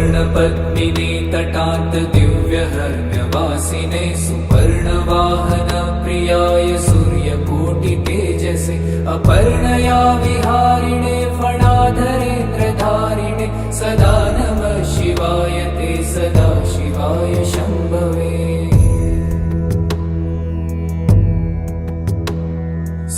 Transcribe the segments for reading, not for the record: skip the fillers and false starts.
सुवर्णपद्मिने तटान्त दिव्यहर्म्यवासिने सुपर्णवाहन प्रियाय सूर्यकोटितेजसे अपर्णया विहारिणे फणाधरेन्द्रधारिणे सदा नमः शिवाय ते सदा शिवाय शम्भवे।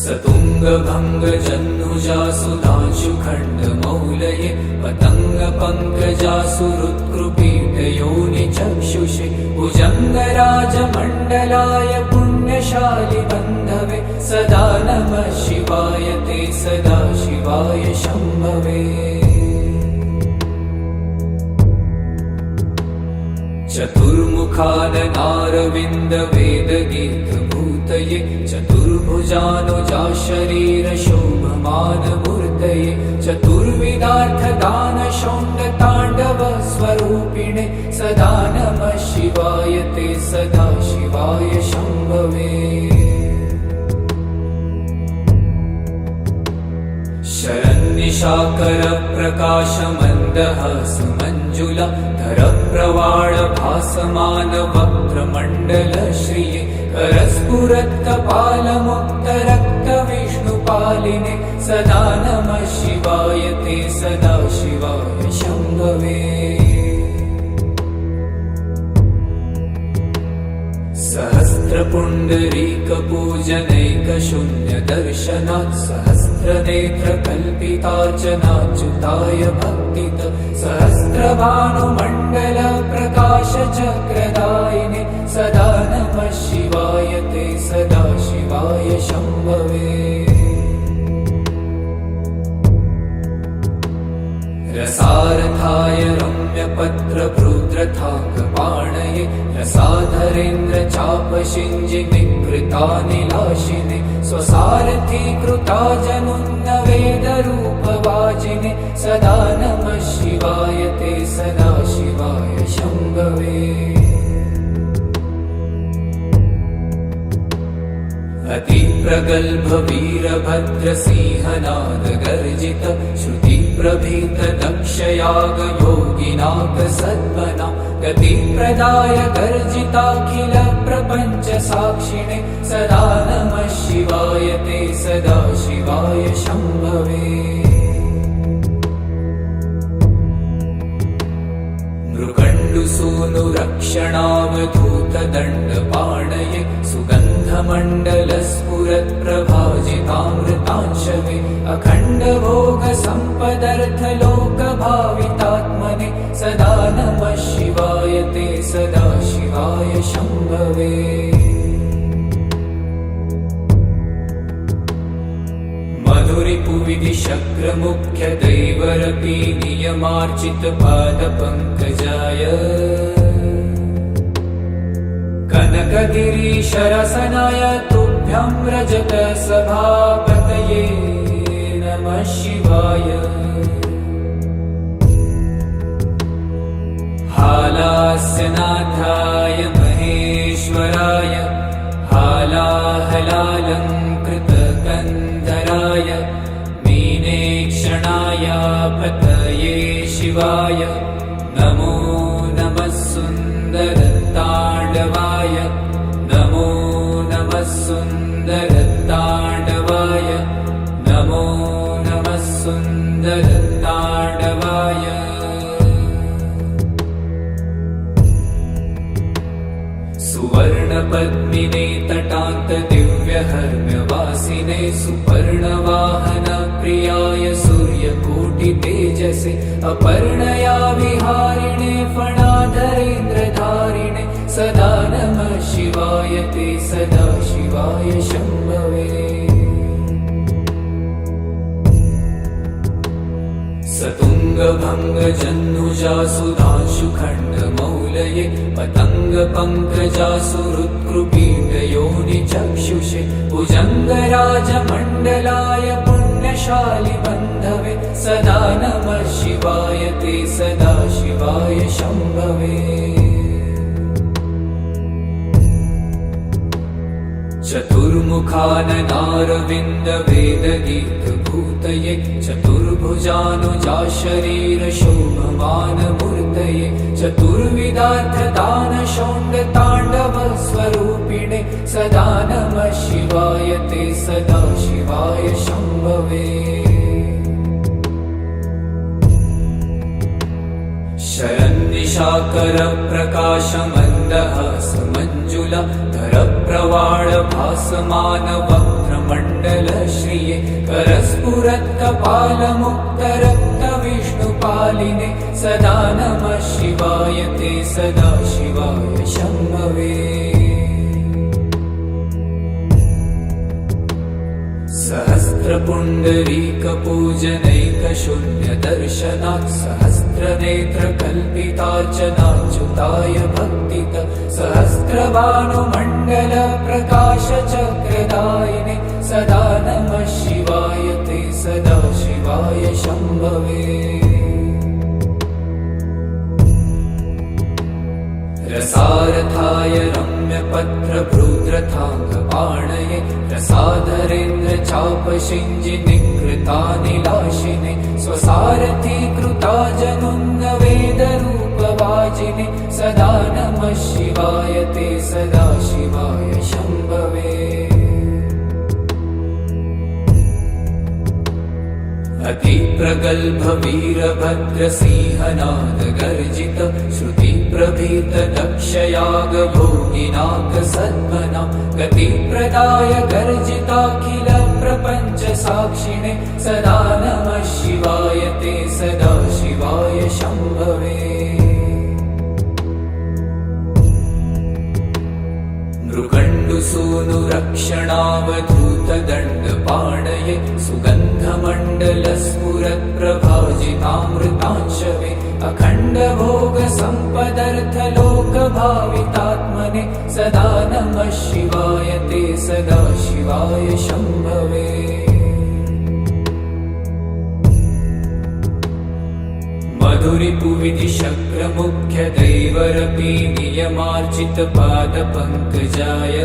सतुङ्गभङ्गजह्नुजा सुधांशुखण्डमौलये पतङ्गपङ्कजा सुहृत्कृपीठयोनिचक्षुषे भुजङ्गराजमण्डलाय पुण्यशालि बन्धवे सदा नमः शिवाय ते सदा शिवाय शम्भवे। चतुर्मुखाननारविन्दवेदगीतभूतये चतुर्भुजानुजा शरीरशोभमानमूर्तये चतुर्विधार्थदानशौण्डताण्डवस्वरूपिणे सदा नमः शिवाय ते सदा शिवाय शम्भवे। शरन्निशाकरप्रकाशमन्दहासमञ्जुला धरप्रवाळभासमानवक्त्रमण्डलश्रिये करस्फुरत्कपालमुक्तरक्तविष्णुपालिने सदा नमः शिवाय ते सदा शिवाय शम्भवे। सहस्रपुण्डरीकपूजनैकशून्यदर्शनात् सहस्रनेत्रकल्पितार्चनाच्युताय भक्तित सहस्रभानुमण्डलप्रकाशचक्रदायिने सदा नमः शिवाय ते सदा शिवाय शम्भवे। रसारथाय रम्यपत्रभृद्रथाकपाणये रसाधरेन्द्रचापशिञ्जिनिकृतानिलाशिने स्वसारथीकृता जनुन्नवेदरूपवाजिने सदा नमः शिवाय ते सदा शिवाय शम्भवे। अतिप्रगल्भवीरभद्रसिंहनादगर्जित श्रुतिप्रभीतदक्षयागयोगिनाथसद्मना गतिप्रदाय गर्जिताखिलप्रपञ्चसाक्षिणे सदा नमः शिवाय ते सदा शिवाय शम्भवे। मृगण्डुसूनुरक्षणावधूतदण्डपाणये सुगन्धमण्डलस्फुरत्प्रभाजितामृतांशवे अखण्डभोगसम्पदर्थलोकभावितात्मने सदा नमः शिवाय ते सदा शिवाय शम्भवे। मधुरिपुविधिशक्रमुख्यदैवरपि नियमार्चितपादपङ्कजाय कनकगिरीशरसनाय तुभ्यं रजतसभापतये नमः शिवाय। हालास्यनाथाय महेश्वराय हालाहलालङ्कृतकन्धराय मीनेक्षणाय पतये शिवाय नमो नमः सुन्दरताण्डवाय नमो नमः सुन्दरताण्डवाय नमो नमः सुन्दरताण्डवाय। सुवर्णपद्मिने तटान्त दिव्यहर्म्यवासिने सुपर्णवाहन प्रियाय सूर्यकोटितेजसे अपर्णया विहारिणे फणाधरेन्द्रधारिणे सदा नमः शिवाय ते सदा शिवाय शम्भवे। सतुङ्गभङ्गजह्नुजा सुधांशुखण्डमौलये पतङ्गपङ्कजा सुहृत्कृपीठयोनिचक्षुषे भुजङ्गराजमण्डलाय पुण्यशालि बन्धवे सदा नमः शिवाय ते सदा शिवाय शम्भवे। चतुर्मुखाननारविन्दवेदगीतभूतये चतुर्भुजानुजा शरीरशोभमानमूर्तये चतुर्विधार्थदानशौण्डताण्डवस्वरूपिणे सदा नमः शिवाय ते सदा शिवाय शम्भवे। शरन्निशाकरप्रकाशमन्दहासमञ्जुला धरप्रवाळभासमानवक्त्रमण्डलश्रिये करस्फुरत्कपालमुक्तरक्तविष्णुपालिने सदा नमः शिवाय ते सदा शिवाय शम्भवे। सहस्रपुण्डरीकपूजनैकशून्यदर्शनात् सहस्रनेत्रकल्पितार्चनाच्युताय भक्तित सहस्रभानुमण्डलप्रकाशचक्रदायिने सदा नमः शिवाय ते सदा शिवाय शम्भवे। रसारथाय रम्यपत्रभृद्रथाङ्गपाणये रसाधरेन्द्रचापशिञ्जिनिकृतानिलाशिने स्वसारथीकृता जनुन्नवेदरूपवाजिने सदा नमः शिवाय ते सदा शिवाय शम्भवे। अतिप्रगल्भवीरभद्रसिंहनादगर्जित श्रुतिप्रभीतदक्षयागभोगिनाकसद्मना गतिप्रदाय गर्जिताखिलप्रपञ्चसाक्षिणे सदा नमः शिवाय ते सदा शिवाय शम्भवे। मृगण्डुसूनुरक्षणावधूतदण्डपाणये सुगन्धमण्डलस्फुरत्प्रभाजितामृतांशवे अखण्डभोगसम्पदर्थलोकभावितात्मने सदा नमः शिवाय ते सदा शिवाय शम्भवे। मधुरिपुविधिशक्रमुख्यदैवरपि नियमार्चितपादपङ्कजाय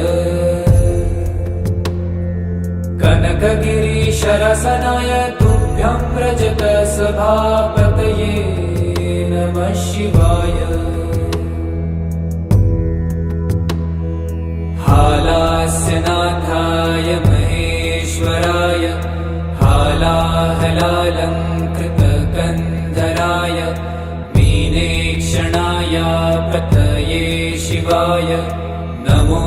कनकगिरीशरसनाय तुभ्यं व्रजतसभापतये नमः शिवाय। हालास्यनाथाय महेश्वराय हालाहलालङ्कृतकन्धराय मीनेक्षणाय पतये शिवाय नमो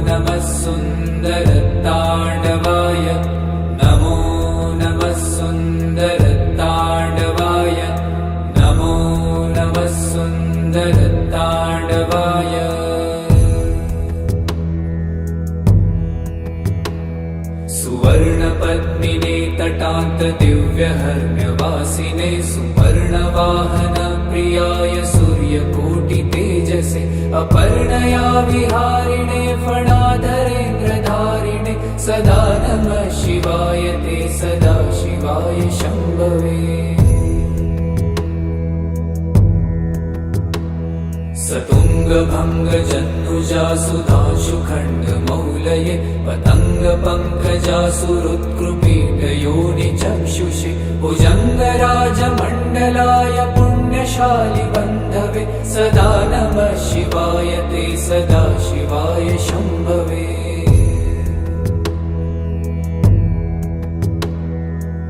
नमः सुन्दरताण्डवाय नमो नमः सुन्दरताण्डवाय नमो नमः सुन्दरताण्डवाय। सुवर्णपद्मिने तटान्तदिव्यहर्म्यवासिने सुपर्णवाहनप्रियाय सूर्यकोटितेजसे अपर्णया विहारिणे फणाधरेन्द्रधारिणे सदा नमः शिवाय ते सदा शिवाय शम्भवे। सतुङ्गभङ्गजन्नुजा सुधांशुखण्डमौलये पतङ्गपङ्कजासुहृत्कृपीठयोनिचक्षुषे भुजङ्गराजमण्डलाय पुण्यशालिबन्धवे सदा नमः शिवाय ते सदा शिवाय शम्भवे।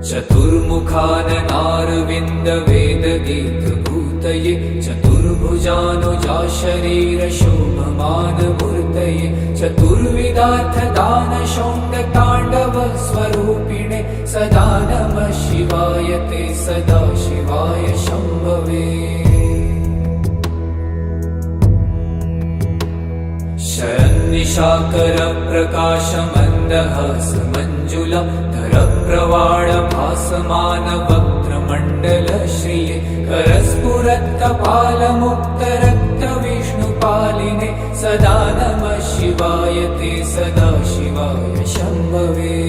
चतुर्मुखाननारविन्दवेदगीतभूतये चतुर्भुजानुजा शरीरशोभमानमूर्तये चतुर्विधार्थदानशौण्डताण्डवस्वरूपिणे सदा नमः शिवाय ते सदा शिवाय शम्भवे। शरन्निशाकरप्रकाशमन्दहासमञ्जुला धरप्रवाळभासमानवक्त्रमण्डलश्रिये करस्फुरत्कपालमुक्तरक्तविष्णुपालिने सदा नमः शिवाय ते सदा शिवाय शम्भवे।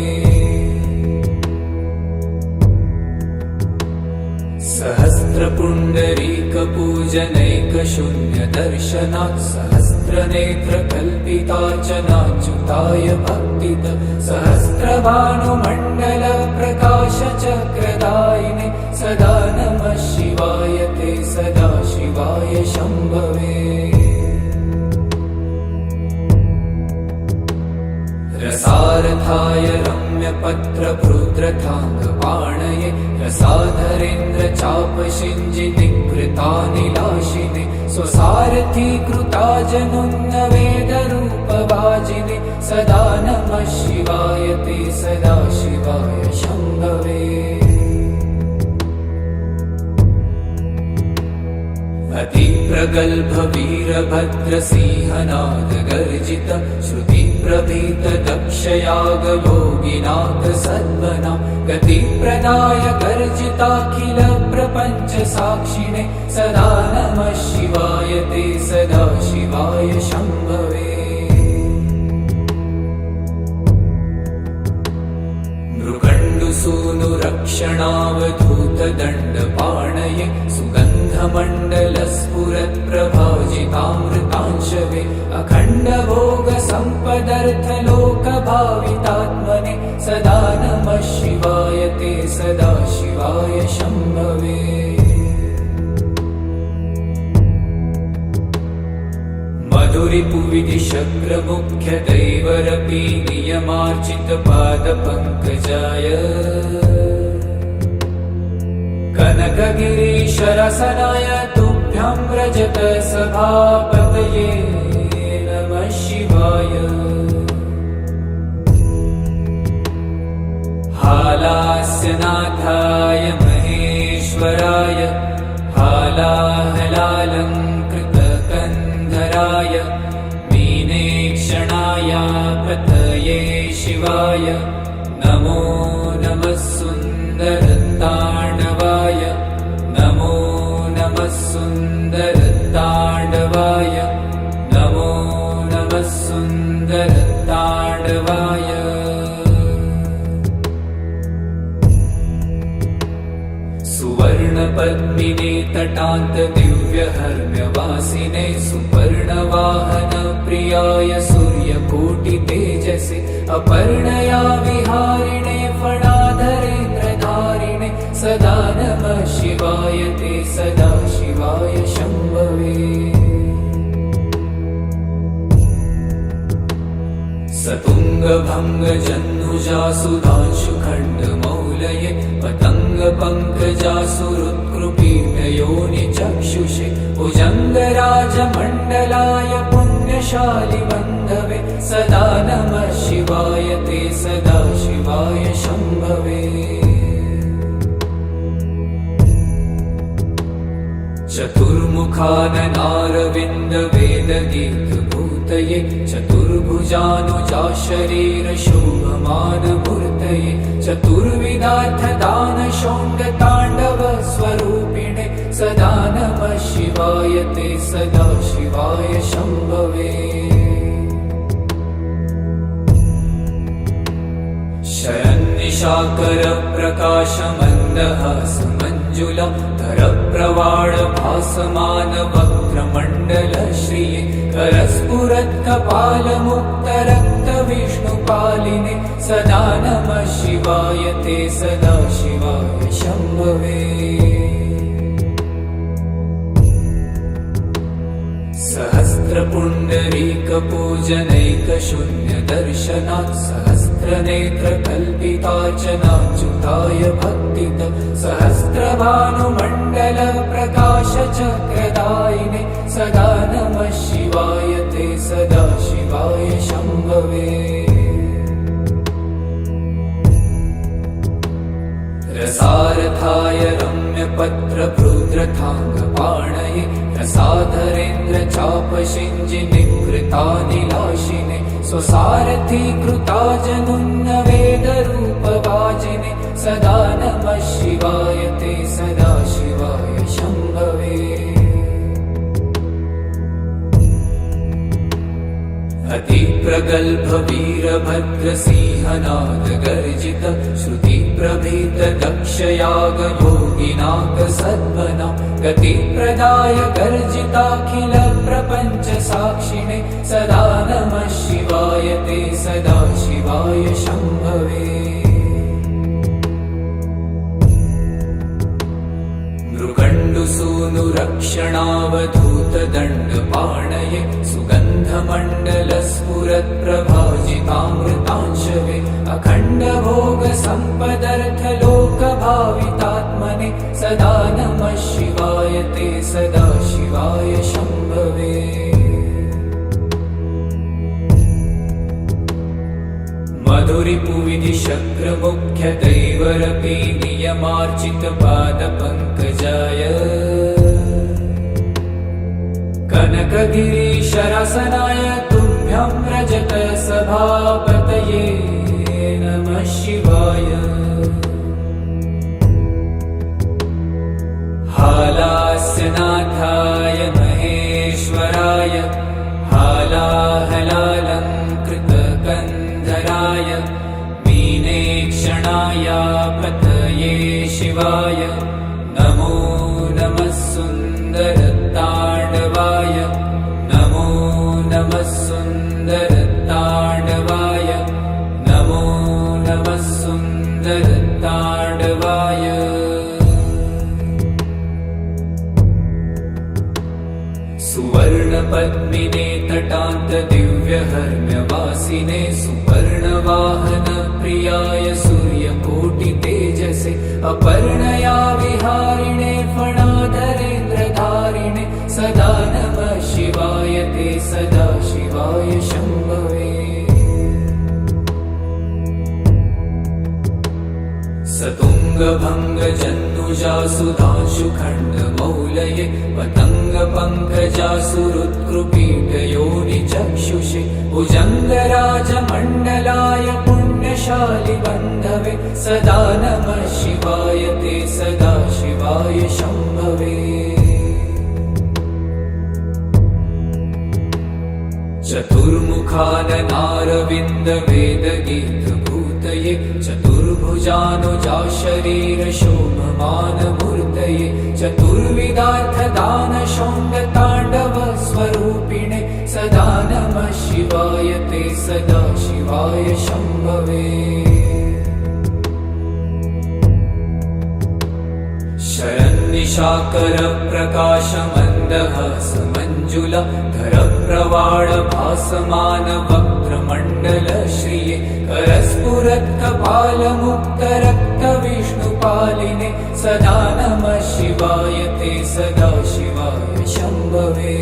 सहस्र सहस्रपुण्डरीकपूजनैकशून्यदर्शनात् सहस्रनेत्रकल्पितार्चनाच्युताय भक्तित सहस्रभानुमण्डलप्रकाशचक्रदायिने सदा नमः शिवाय ते सदा शिवाय शम्भवे रसारथाय रम्यपत्रभृद्रथाङ्गपाणये रसाधरेन्द्रचापशिञ्जिनिकृतानिलाशिने स्वसारथीकृताजनुन्नवेदरूपवाजिने सदा नमः शिवाय ते सदा शिवाय शम्भवे अतिप्रगल्भ वीरभद्रसिंहनाद गर्जित श्रुतिप्रभीत दक्षयागभोगिनाथ सद्मना गतिप्रदाय गर्जिताखिल प्रपञ्च साक्षिणे सदा नमः शिवाय ते सदा शिवाय शम्भवे मृगण्डुसूनुरक्षणावधूतदण्डपाणये सुगन्धमण्डलस्फुरत्प्रभाजितामृतांशवे अखण्डभोगसम्पदर्थलोकभावितात्मने सदा नमः शिवाय ते सदा शिवाय शम्भवे मधुरिपुविधिशक्रमुख्यदैवरपि नियमार्चितपादपङ्कजाय कनकगिरीशरसनाय तुभ्यं व्रजत सभापतये नमः शिवाय हालास्यनाथाय महेश्वराय हालाहलालङ्कृतकन्धराय मीनेक्षणाय पतये शिवाय नमो नमः सुन्दरताण्डवाय नमो नमः सुन्दरताण्डवाय नमो नमः सुन्दरताण्डवाय सुवर्णपद्मिने तटान्त दिव्यहर्म्यवासिने सुपर्णवाहन प्रियाय सूर्यकोटितेजसे अपर्णया विहारिणे फणाधरेन्द्रधारिणे सदा नमः शिवाय ते सदा शिवाय शम्भवे सतुङ्गभङ्गजह्नुजासुधांशुखण्डमौलये पतङ्गपङ्कजासुरुत्कृपीडयोनिचक्षुषे भुजङ्गराजमण्डलाय पुण्यशालिबन्धवे सदा नमः शिवाय ते सदा शिवाय शम्भवे चतुर्मुखाननारविन्दवेदगीतभूतये चतुर्भुजानुजाशरीरशोभमानमूर्तये चतुर्विधार्थदानशौण्डताण्डवस्वरूपिणे सदा नमः शिवाय ते सदा शिवाय शम्भवे शरन्निशाकरप्रकाशमन्दहासमञ्जुलं धरप्रवाळभासमानवक्त्रमण्डलश्रिये करस्फुरत्कपालमुक्तरक्तविष्णुपालिने सदा नमः शिवाय ते सदा शिवाय शम्भवे सहस्रपुण्डरीकपूजनैकशून्यदर्शनात् सहस्रनेत्रकल्पितार्चनाच्युताय भक्तित सहस्रभानुमण्डलप्रकाशचक्रदायिने सदा नमः शिवाय ते सदा शिवाय शम्भवे रसारथाय रम्यपत्रभृद्रथाङ्गपाणये रसाधरेन्द्रचापशिञ्जिनिकृतानिलाशिने स्वसारथीकृताजनुन्नवेदरूपवाजिने सदा नमः शिवाय ते सदा शिवाय शम्भवे अतिप्रगल्भ वीरभद्रसिंहनाद गर्जित श्रुतिप्रभीत दक्षयाग भोगिनाथ सद्मना गतिप्रदाय गर्जिताखिल प्रपञ्च साक्षिणे सदा नमः शिवाय ते सदा शिवाय शम्भवे। मृगण्डुसूनुरक्षणावधूत दण्डपाणये सुगन्धमण्डलस्फुरत्प्रभाजितामृतांशवे अखण्डभोगसम्पदर्थलोकभावितात्मने सदा नमः शिवाय ते सदा शिवाय शम्भवे। मधुरिपुविधिशक्रमुख्यदैवरपि नियमार्चितपादपङ्कजाय कनकगिरीशरसनाय तुभ्यं रजतसभापतये नमः शिवाय। हालास्यनाथाय महेश्वराय हालाहलालङ्कृतकन्धराय मीनेक्षणाय पतये शिवाय नमो नमः सुन्दरताण्डवाय नमो नमः सुन्दरताण्डवाय नमो नमः सुन्दरताण्डवाय। सुवर्णपद्मिने तटान्त दिव्यहर्म्यवासिने सुपर्णवाहन प्रियाय सूर्यकोटितेजसे अपर्णया विहारिणे फणाधरेन्द्रधारिणे सदा नमः शिवाय ते सदा शिवाय शम्भवे। सतुङ्गभङ्गजन्नुजासुधांशुखण्डमौलये पतङ्गपङ्कजासुरुत्कृपीठयोनिचक्षुषे भुजङ्गराजमण्डलाय पुण्यशालिबन्धवे सदा नमः शिवाय ते सदा शिवाय शम्भवे। चतुर्मुखाननारविन्दवेदगीतभूतये चतुर्भुजानुजाशरीरशोभमानमूर्तये चतुर्विधार्थदानशौण्डताण्डवस्वरूपिणे सदा नमः शिवाय ते सदा शिवाय शम्भवे। शरन्निशाकरप्रकाशमन्दहासमञ्जुला धरप्रवाळभासमानवक्त्रमण्डलश्रिये करस्फुरत्कपालमुक्तरक्तविष्णुपालिने सदा नमः शिवाय ते सदा शिवाय शम्भवे।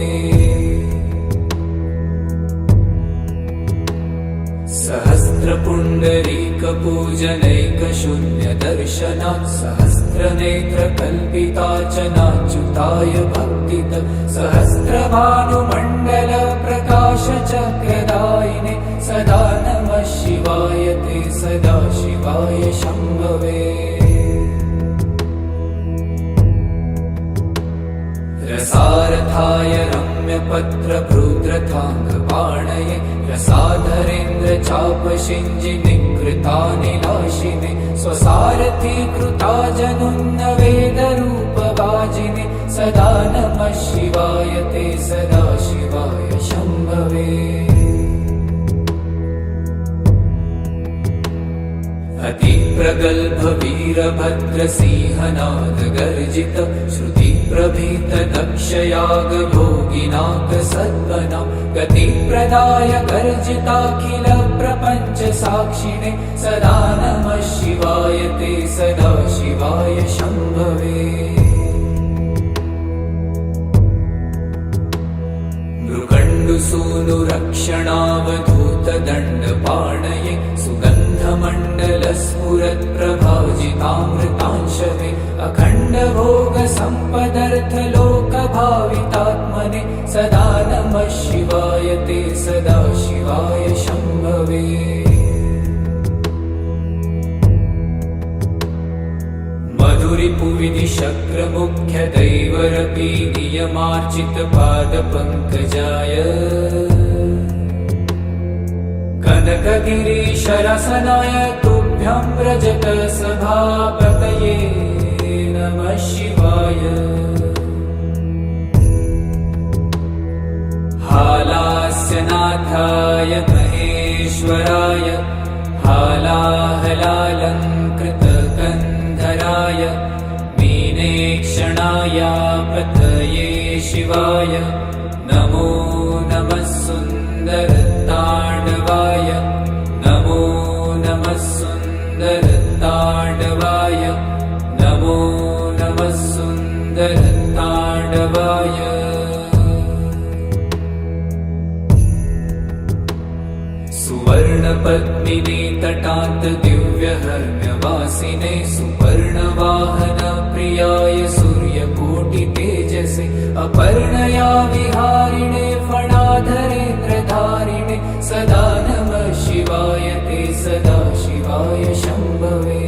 सहस्रपुण्डरीकपूजनैकशून्यदर्शनात् सहस्रनेत्रकल्पितार्चनाच्युताय भक्तित सहस्रभानुमण्डलप्रकाशचक्रदायिने सदा नमः शिवाय ते सदा शिवाय शम्भवे। रसारथाय रम्यपत्रभृद्रथाङ्गपाणये रसाधरेन्द्रचापशिञ्जिनिकृतानिलाशिने स्वसारथीकृता जनुन्नवेदरूपवाजिने सदा नमः शिवाय ते सदा शिवाय शम्भवे। अतिप्रगल्भ वीरभद्रसिंहनाद गर्जित श्रुतिप्रभीत दक्षयाग भोगिनाथ सद्मना गतिप्रदाय गर्जिताखिल प्रपञ्च साक्षिणे सदा नमः शिवाय ते सदा शिवाय शम्भवे। मृगण्डुसूनुरक्षणावधूत दण्डपाणये सुगन्धमण्डलस्फुरत्प्रभाजितामृतांशवे अखण्डभोगसम्पदर्थलोकभावितात्मने सदा नमः शिवाय ते सदा शिवाय शम्भवे। मधुरिपुविधिशक्रमुख्यदैवरपि नियमार्चितपादपङ्कजाय कनकगिरीशरसनाय तुभ्यं रजतसभापतये नमः शिवाय। हालास्यनाथाय महेश्वराय हालाहलालङ्कृतकन्धराय मीनेक्षणाय पतये शिवाय नमो नमः सुन्दरताण्डवाय नमो नमः सुन्दरताण्डवाय नमो नमः सुन्दरताण्डवाय। सुवर्णपद्मिनी तटान्त दिव्यहर्म्यवासिने सुपर्णवाहन प्रियाय सूर्यकोटितेजसे अपर्णया विहारिणे फणाधरेन्द्रधारिणे सदा नमः शिवाय ते सदा शिवाय शम्भवे।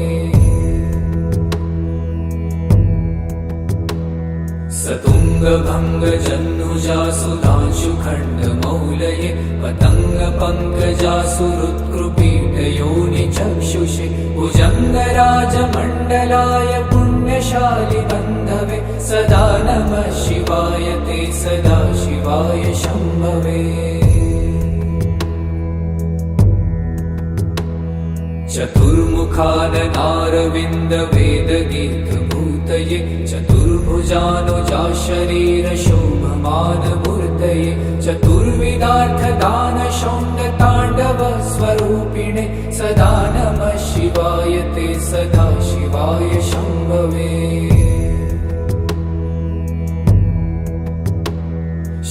सतुङ्गभङ्गजह्नुजा सुधांशुखण्डमौलये पतङ्गपङ्कजासुहृत्कृपीठयोनिचक्षुषे भुजङ्गराजमण्डलाय पुण्यशालि बन्धवे सदा नमः शिवाय ते सदा शिवाय शम्भवे। चतुर्मुखाननारविन्दवेदगीर्घभूतये चतुर्भुजानुजा शरीरशोभमानमूर्तये चतुर्विधार्थदानशौण्डताण्डवस्वरूपिणे सदा नमः शिवाय ते सदा शिवाय शम्भवे।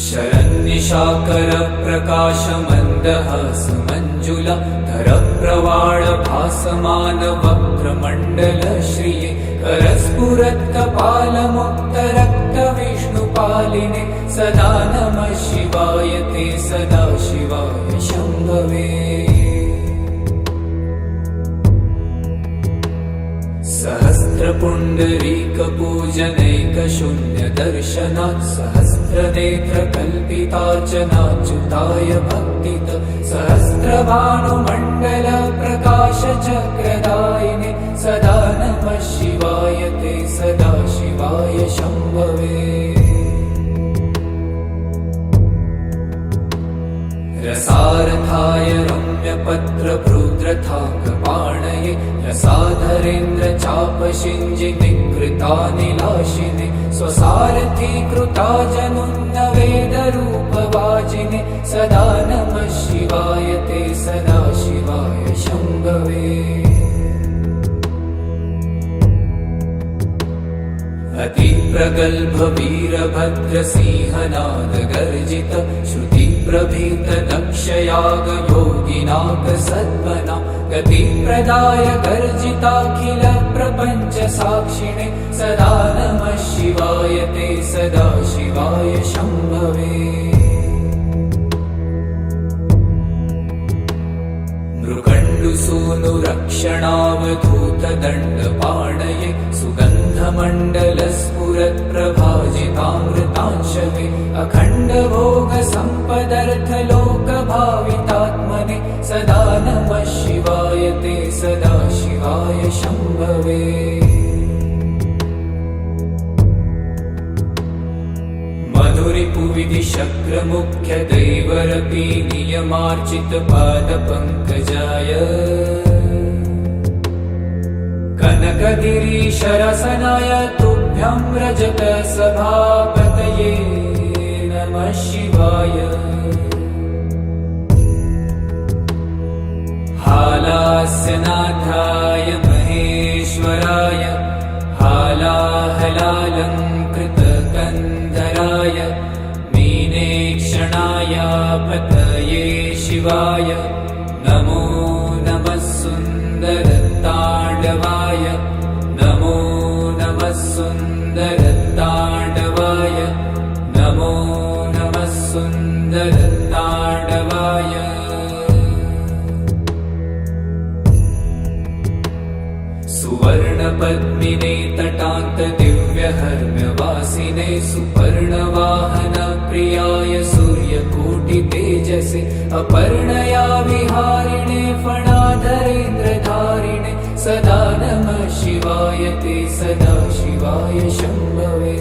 शरन्निशाकरप्रकाशमन्दहासमञ्जुला धरप्रवाळभासमानवक्त्रमण्डलश्रिये करस्फुरत्कपालमुक्तरक्तविष्णुपालिने सदा नमः शिवाय ते सदा शिवाय शम्भवे। सहस्रपुण्डरीकपूजनैकशून्यदर्शनात् सहस्रनेत्रकल्पितार्चनाच्युताय भक्तित सहस्रभानुमण्डलप्रकाशचक्रदायिने सदा नमः शिवाय ते सदा शिवाय शम्भवे। रसारथाय रम्यपत्रभृद्रथाङ्गपाणये रसाधरेन्द्रचापशिञ्जिनिकृतानिलाशिने स्वसारथीकृता जनुन्नवेदरूपवाजिने सदा नमः शिवाय ते सदा शिवाय शम्भवे। अतिप्रगल्भवीरभद्रसिंहनादगर्जित श्रुतिप्रभीतदक्षयागयोगिनागसद्मना गतिप्रदाय गर्जिताखिलप्रपञ्चसाक्षिणे सदा नमः शिवाय ते सदा शिवाय शम्भवे। मृकण्डुसूनुरक्षणावधूतदण्डपाणये सुगन्धमण्डलस्फुरत्प्रभाजितामृतांशवे अखण्डभोगसम्पदर्थलोकभावितात्मने सदा नमः शिवाय ते सदा शिवाय शम्भवे। मधुरिपुविधिशक्रमुख्यदैवरपि नियमार्चितपादपङ्कजाय कनकगिरीशरसनाय तुभ्यं रजतसभापतये नमः शिवाय। हालास्यनाथाय महेश्वराय हालाहलालङ्कृतकन्धराय मीनेक्षणाय पतये शिवाय नमो नमः सुन्दरताण्डवाय नमो नमः सुन्दरताण्डवाय नमो नमः सुन्दरताण्डवाय। सुवर्णपद्मिने तटान्त दिव्यहर्म्यवासिने सुपर्णवाहन प्रियाय सूर्यकोटितेजसे तेजसे अपर्णया विहारिणे फणाधरेन्द्रधारिणे सदा नमः शिवाय ते सदा शिवाय शम्भवे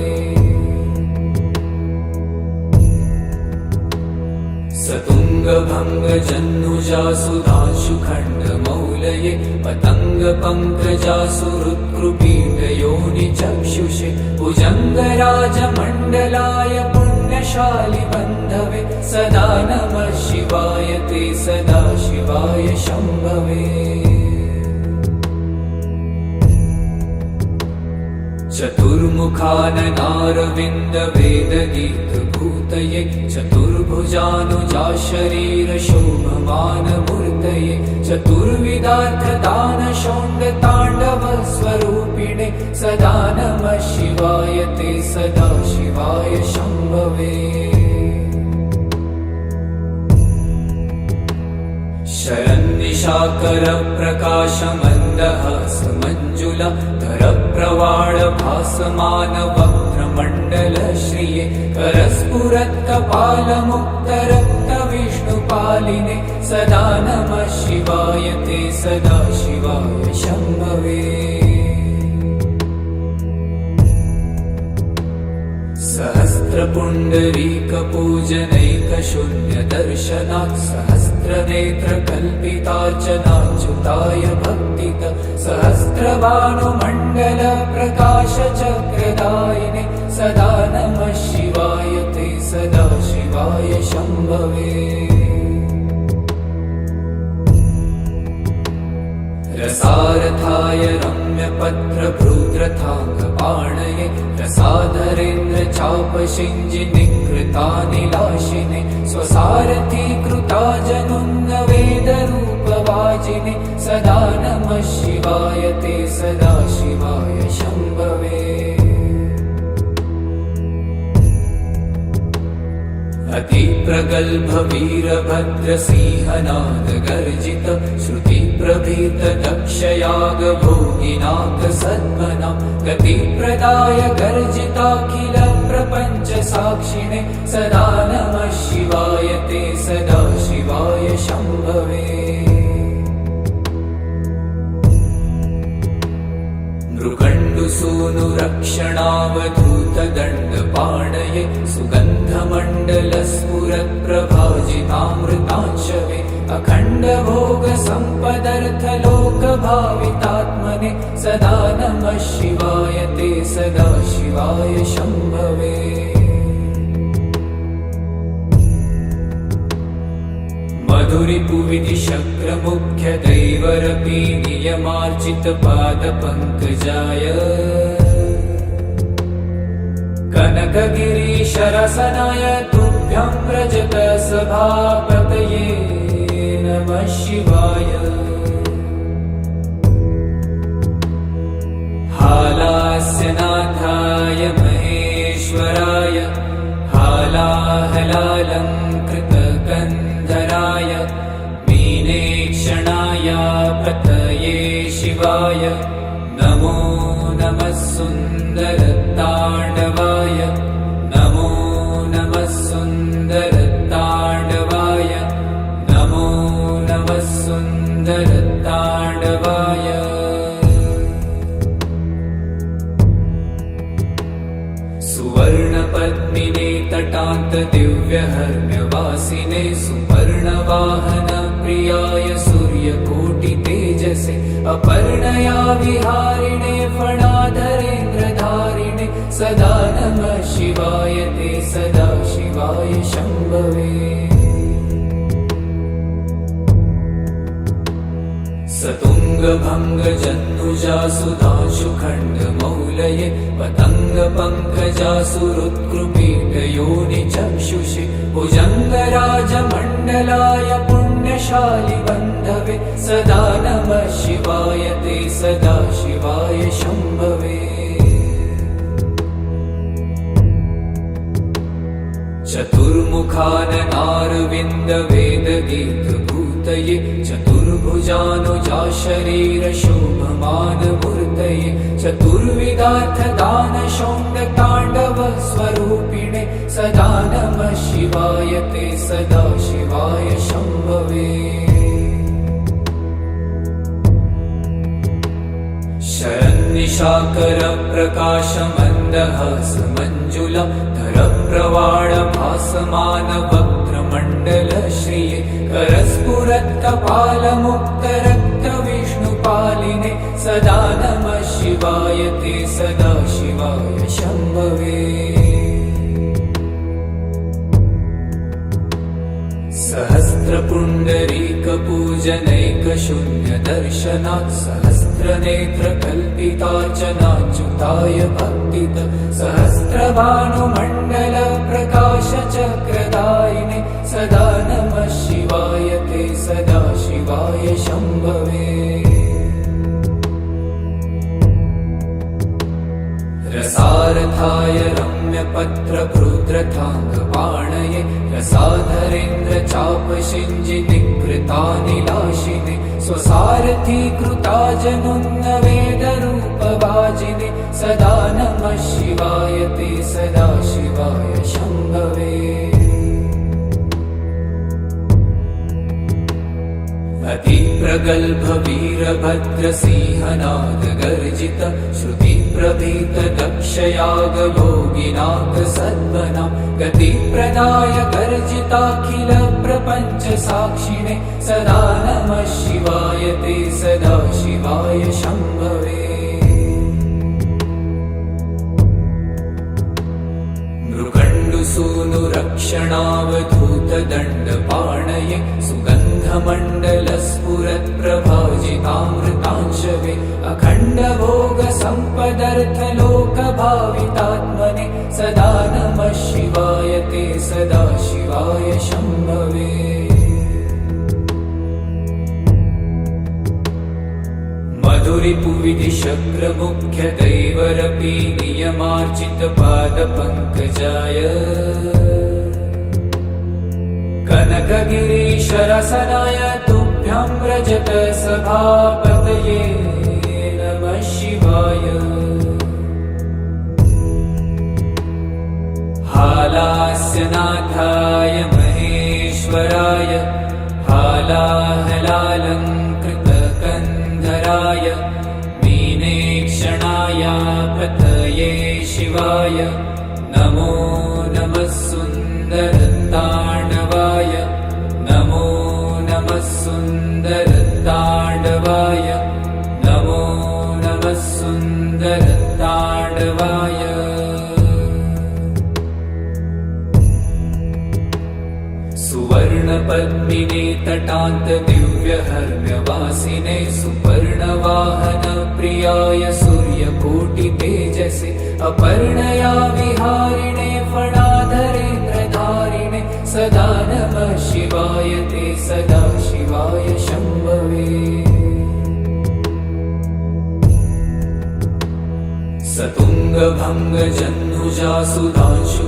सतुङ्गभङ्ग जन्नुजासुधांशुखण्डमौलये पतङ्ग पङ्कजासुहृत्कृपीठयोनि चक्षुषे भुजङ्गराजमण्डलाय पुण्यशालि बन्धवे सदा नमः शिवाय ते सदा शिवाय शम्भवे चतुर्मुखाननारविन्दवेदगीतभूतये चतुर्भुजानुजा शरीरशोभमानमूर्तये चतुर्विधार्थदानशौण्डताण्डवस्वरूपिणे सदा नमः शिवाय ते सदा शिवाय शम्भवे शरन्निशाकरप्रकाशमन्दहासमञ्जुला धरप्रवाळभासमानवक्त्रमण्डलश्रिये करस्फुरत्कपालमुक्तरक्तविष्णुपालिने सदा नमः शिवाय ते सदा शिवाय शम्भवे सहस्रपुण्डरीकपूजनैकशून्यदर्शनात् सहस्रनेत्रकल्पितार्चनाच्युताय भक्तित सहस्रभानुमण्डलप्रकाशचक्रदायिने सदा नमः शिवाय ते सदा शिवाय शम्भवे रसारथाय रम्यपत्रभृद्रथाङ्गपाणये रसाधरेन्द्रचापशिञ्जिनिकृतानिलाशिने स्वसारथीकृता जनुन्नवेदरूपवाजिने सदा नमः शिवाय ते सदा शिवाय शम्भवे अतिप्रगल्भवीरभद्रसिंहनादगर्जित श्रुतिप्रभीतदक्षयागभोगिनाथसद्मना गतिप्रदाय गर्जिताखिल प्रपञ्चसाक्षिणे सदा नमः शिवाय ते सदा शिवाय शम्भवे मृगण्डुसूनुरक्षणावधूतदण्डपाणये सुगन्धमण्डलस्फुरत्प्रभाजितामृतांशवे अखण्डभोगसम्पदर्थलोकभावितात्मने सदा नमः शिवाय ते सदा शिवाय शम्भवे मधुरिपुविधिशक्रमुख्यदैवरपि नियमार्जितपादपङ्कजाय कनकगिरीशरसनाय तुभ्यं व्रजतसभापतये नमः शिवाय हालास्यनाथाय महेश्वराय हालाहलालङ्कृतकन्धराय मीनेक्षणाय पतये शिवाय नमो नमः सुन्दरताण्डवाय नमो नमः सुन्दरताण्डवाय नमो नमः सुन्दरताण्डवाय सुवर्णपद्मिने तटान्तदिव्यहर्म्यवासिने सुपर्णवाहनप्रियाय सूर्यकोटितेजसे अपर्णया विहारिणे फणाधरेन्द्रधारिणे सदा नमः शिवाय ते सदा शिवाय शम्भवे सतुङ्गभङ्गजन्नुजासुधांशुखण्डमौलये पतङ्गपङ्कजासुहृत्कृपीठयोनि चक्षुषे भुजङ्गराजमण्डलाय पुण्यशालि बन्धवे सदा नमः शिवाय ते सदा शिवाय शम्भवे चतुर्मुखाननारविन्दवेदगीतभूतये चतुर्भुजानुजा शरीरशोभमानमूर्तये चतुर्विधार्थदानशौण्डताण्डवस्वरूपिणे सदा नमः शिवाय ते सदा शिवाय शम्भवे शरन्निशाकर प्रकाश मन्दहास मञ्जुला धर प्रवाळ भासमान वक्त्रमण्डल श्रिये करस्फुरत् कपाल मुक्त रक्त विष्णुपालिने सदा नमः शिवाय ते सदा शिवाय शम्भवे सहस्रपुण्डरीकपूजनैकशून्य दर्शनात् सहस्रनेत्रकल्पितार्चनाच्युताय भक्तित सहस्रभानुमण्डल प्रकाशचक्रदायिने सदा नमः शिवाय ते सदा शिवाय शम्भवे रसारथाय रम्यपत्रभृद्रथाङ्गपाणये रसाधरेन्द्र चापशिञ्जिनिकृतानिलाशिने स्वसारथीकृता जनुन्नवेदरूपभाजिने सदा नमः शिवाय ते सदा शिवाय शम्भवे अतिप्रगल्भ वीरभद्रसिंहनाद गर्जित श्रुतिप्रभीत दक्षयाग योगिनाथ सद्मना गतिप्रदाय गर्जिताखिल प्रपञ्च साक्षिणे सदा नमः शिवाय ते सदा शिवाय शम्भवे सूनुरक्षणावधूतदण्डपाणये सुगन्धमण्डलस्फुरत्प्रभाजितामृतांशवे अखण्डभोगसम्पदर्थलोकभावितात्मने सदा नमः शिवाय ते सदा शिवाय शम्भवे मधुरिपुविधिशक्रमुख्यदैवरपि नियमार्चितपादपङ्कजाय कनकगिरीशरसनाय तुभ्यं व्रजत सभापतये नमः शिवाय हालास्यनाथाय महेश्वराय हालाहलालङ्कृतकन्धराय मीनेक्षणाय पतये शिवाय नमो नमः सुन्दरताण्डवाय नमो नमः सुन्दरताण्डवाय नमो नमः सुन्दरताण्डवाय सुवर्णपद्मिने तटान्त दिव्यहर्म्यवासिने सुपर्णवाहन प्रियाय सूर्यकोटितेजसे अपर्णया विहारिणे फणाधरेन्द्रधारिणे सदा नमः शिवाय ते सदा शिवाय शम्भवे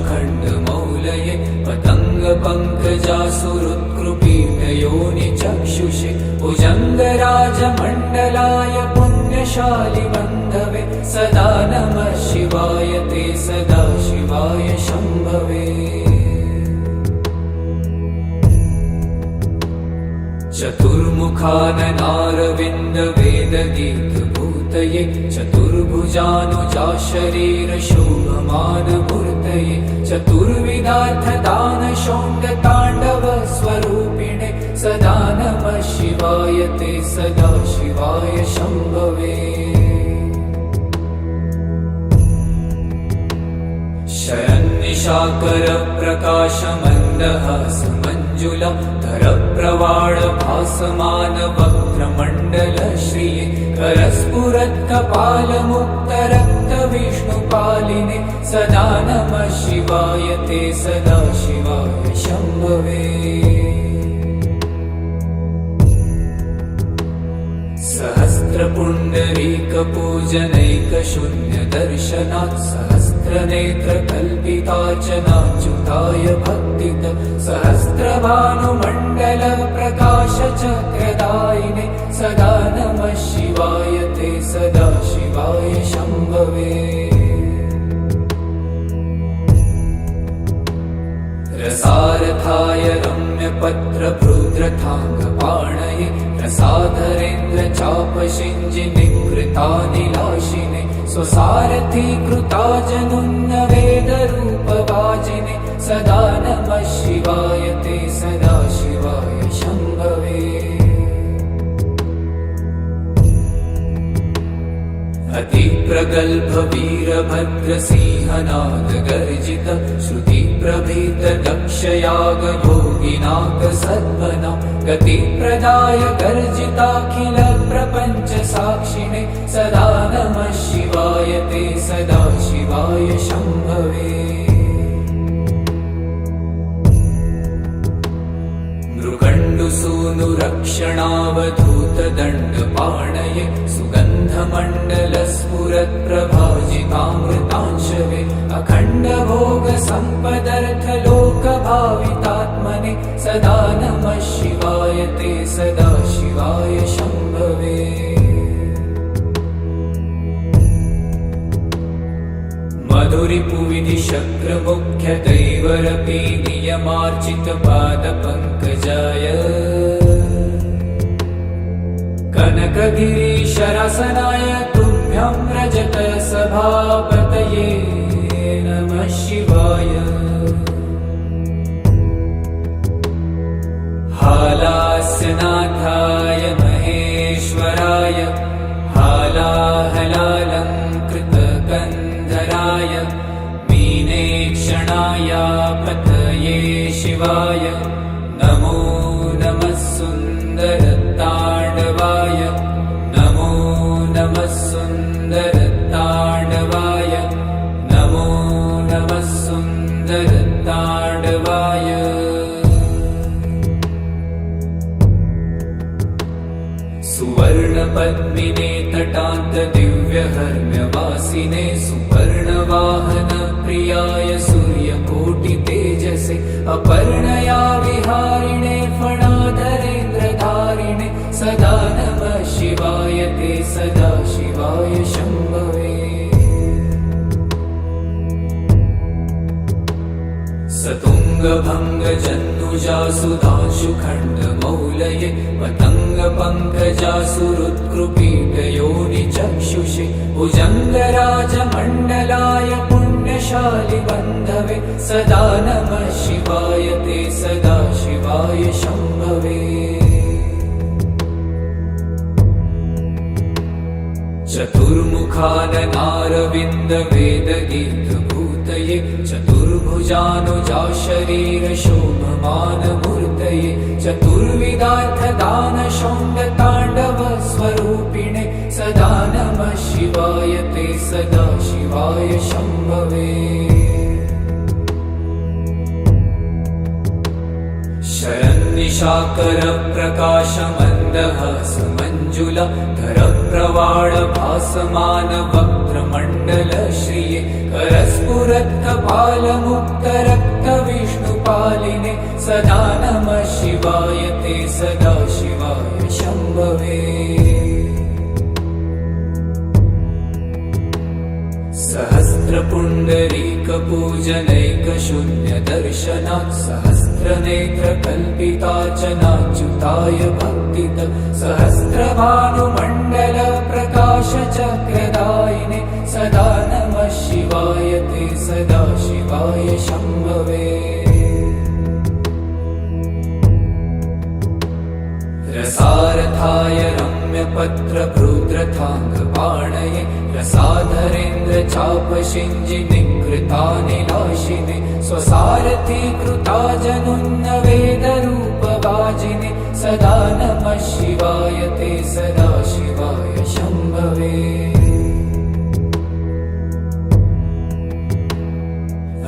सतुङ्गभङ्गजह्नुजासुधांशुखण्डमौलये पतङ्गपङ्कजासुरुत्कृपीठयोनिचक्षुषे भुजङ्गराजमण्डलाय पुण्यशालिबन्धवे सदा नमः शिवाय ते सदा शिवाय शम्भवे चतुर्मुखाननारविन्दवेददीर्घभूतये चतुर्भुजानुजाशरीरशोभमानमूर्तये चतुर्विधार्थदानशोण्डताण्डवस्वरूपिणे सदा नमः शिवाय ते सदा शिवाय शम्भवे शरन्निशाकर प्रकाशमन्दहास मञ्जुला धर प्रवाळ भासमान वक्त्रमण्डल श्रिये करस्फुरत् कपाल मुक्त रक्त विष्णुपालिने सदा नमः शिवाय ते सदा शिवाय शम्भवे सहस्रपुण्डरीकपूजनैकशून्यदर्शनात् सहस्रनेत्रकल्पितार्चनाच्युताय भक्तित सहस्रभानुमण्डल प्रकाशचक्रदायिने सदा नमः शिवाय ते सदा शिवाय शम्भवे पत्रभृद्रथाङ्गपाणये रसाधरेन्द्र चापशिञ्जिनिकृतानिलाशिने स्वसारथी कृताजनुन्न वेदरूपवाजिने सदा नमः शिवाय ते सदा शिवाय शम्भवे अतिप्रगल्भ वीरभद्रसिंहनाद गर्जित श्रुतिप्रभीत दक्षयाग भोगिनाथ सद्मना गतिप्रदाय गर्जिताखिल प्रपञ्च साक्षिणे सदा नमः शिवाय ते सदा शिवाय शम्भवे मृगण्डुसूनुरक्षणावधूत दण्डपाणये सुगन्धमण्डलस्फुरत्प्रभाजितामृतांशवे अखण्डभोगसम्पदर्थलोकभावितात्मने सदा नमः शिवाय ते सदा शिवाय शम्भवे मधुरिपुविधिशक्रमुख्यदैवरपि नियमार्चितपादपङ्कजाय कनकगिरीशरसनाय तुभ्यं रजत सभापतये नमः शिवाय हालास्यनाथाय महेश्वराय हालाहलालङ्कृतकन्धराय मीनेक्षणाय पतये शिवाय नमो नमः सुन्दरताण्डवाय नमो नमः सुन्दरताण्डवाय नमो नमः सुन्दरताण्डवाय सुवर्णपद्मिने तटान्तदिव्यहर्म्यवासिने सुपर्णवाहन प्रियाय सूर्यकोटितेजसे अपर्णया विहारिणे फणाधरेन्द्रधारिणे सदा नमः शिवाय ते सदा शिवाय शम्भवे सतुङ्गभङ्गजन्नुजासुधांशुखण्डमौलये पतङ्गपङ्कजासुरुत्कृपीठयोनिचक्षुषे भुजङ्गराजमण्डलाय पुण्यशालिबन्धवे सदा नमः शिवाय ते सदा शिवाय शम्भवे चतुर्मुखाननारविन्दवेदगीतभूतये चतुर्भुजानुजाशरीरशोभमानमूर्तये चतुर्विधार्थदानशौण्डताण्डवस्वरूपिणे सदा नमः शिवाय ते सदा शिवाय शम्भवे शरन्निशाकरप्रकाशमन्दहासमञ्जुला धरप्रवाळभासमानवक्त्रमण्डलश्रिये करस्फुरत्कपालमुक्तरक्तविष्णुपालिने सदा नमः शिवाय ते सदा शिवाय शम्भवे सहस्रपुण्डरीकपूजनैकशून्यदर्शनात् सहस्रनेत्रकल्पितार्चनाच्युताय भक्तित सहस्रभानुमण्डलप्रकाशचक्रदायिने सदा नमः शिवाय ते सदा शिवाय शम्भवे रसारथाय रम्यपत्रभृद्रथाङ्गपाणये रसाधरेन्द्र चापशिञ्जिनिकृतानिलाशिने स्वसारथी कृताजनुन्न वेदरूपवाजिने सदा नमः शिवाय ते सदा शिवाय शम्भवे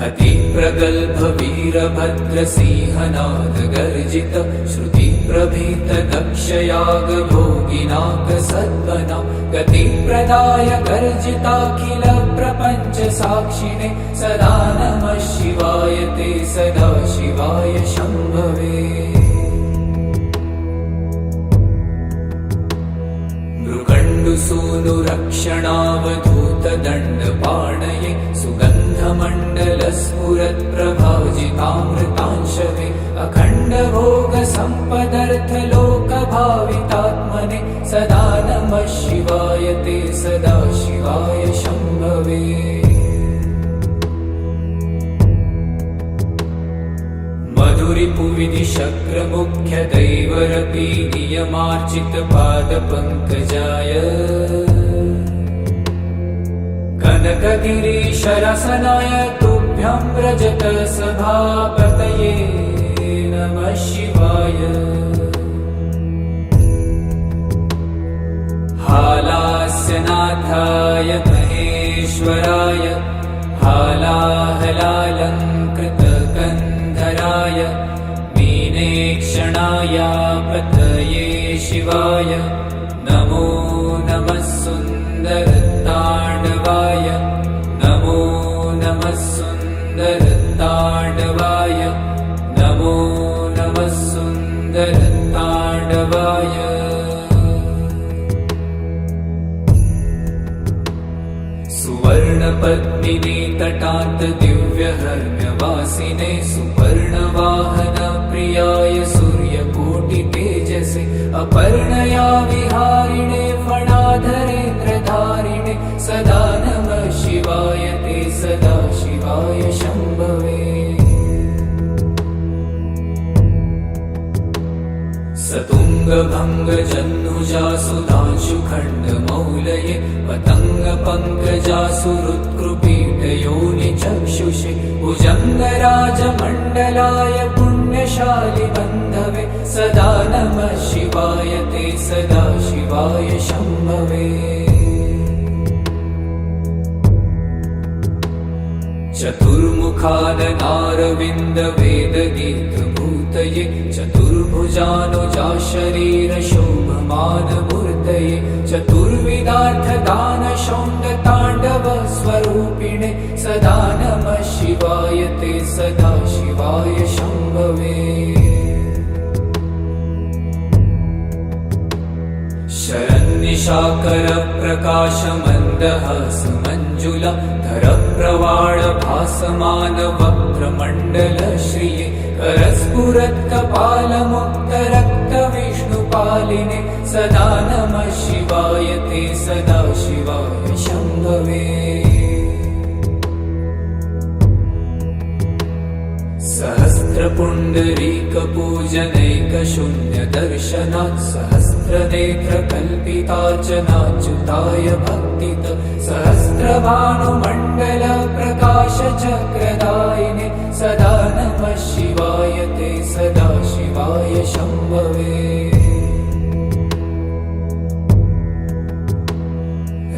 अतिप्रगल्भ वीरभद्रसिंहनाद गर्जित श्रुतिप्रभीत दक्षयाग भोगिनाथ सद्मना गतिप्रदाय गर्जिताखिल प्रपञ्च साक्षिणे सदा नमः शिवाय ते सदा शिवाय शम्भवे सूनुरक्षणावधूतदण्डपाणये सुगन्धमण्डलस्फुरत्प्रभाजितामृतांशवे अखण्डभोगसम्पदर्थलोकभावितात्मने शक्रमुख्यदैवरपि नियमार्चितपादपङ्कजाय कनकगिरीशरसनाय तुभ्यं रजतसभापतये नमः शिवाय। हालास्यनाथाय महेश्वराय हालाहलालङ्कृतकन्धराय मीनेक्षणाय पतये शिवाय नमो नमः सुन्दरताण्डवाय नमो नमः सुन्दरताण्डवाय नमो नमः सुन्दरताण्डवाय। सुवर्णपद्मिनी तटान्त दिव्यहर्म्यवासिने सुपर्णवाहन प्रियाय सूर्यकोटितेजसे अपर्णया विहारिणे फणाधरेन्द्रधारिणे सदा नमः शिवाय ते सदा शिवाय शम्भवे। सतुङ्गभङ्गजह्नुजासुधांशुखण्डमौलये पतङ्गपङ्कजासुहृत्कृपीठयोनिचक्षुषे भुजङ्गराजमण्डलाय पुण्यशालिबन्धवे सदा नमः शिवाय ते सदा शिवाय शम्भवे। चतुर्मुखाननारविन्दवेदगीतभूतये चतुर्भुजानुजाशरीरशोभमानमूर्तये चतुर्विधार्थदानशौण्डताण्डवस्वरूपिणे सदा नमः शिवाय ते सदा शिवाय शम्भवे। शरन्निशाकरप्रकाशमन्दहासमञ्जुला धरप्रवाळभासमानवक्त्रमण्डलश्रिये करस्फुरत्कपालमुक्तरक्तविष्णुपालिने सदा नमः शिवाय ते सदा शिवाय शम्भवे। सहस्रपुण्डरीकपूजनैकशून्यदर्शनात् सहस्रनेत्रकल्पितार्चनाच्युताय भक्तित सहस्रभानुमण्डलप्रकाशचक्रदायिने सदा नमः शिवाय ते सदा शिवाय शम्भवे।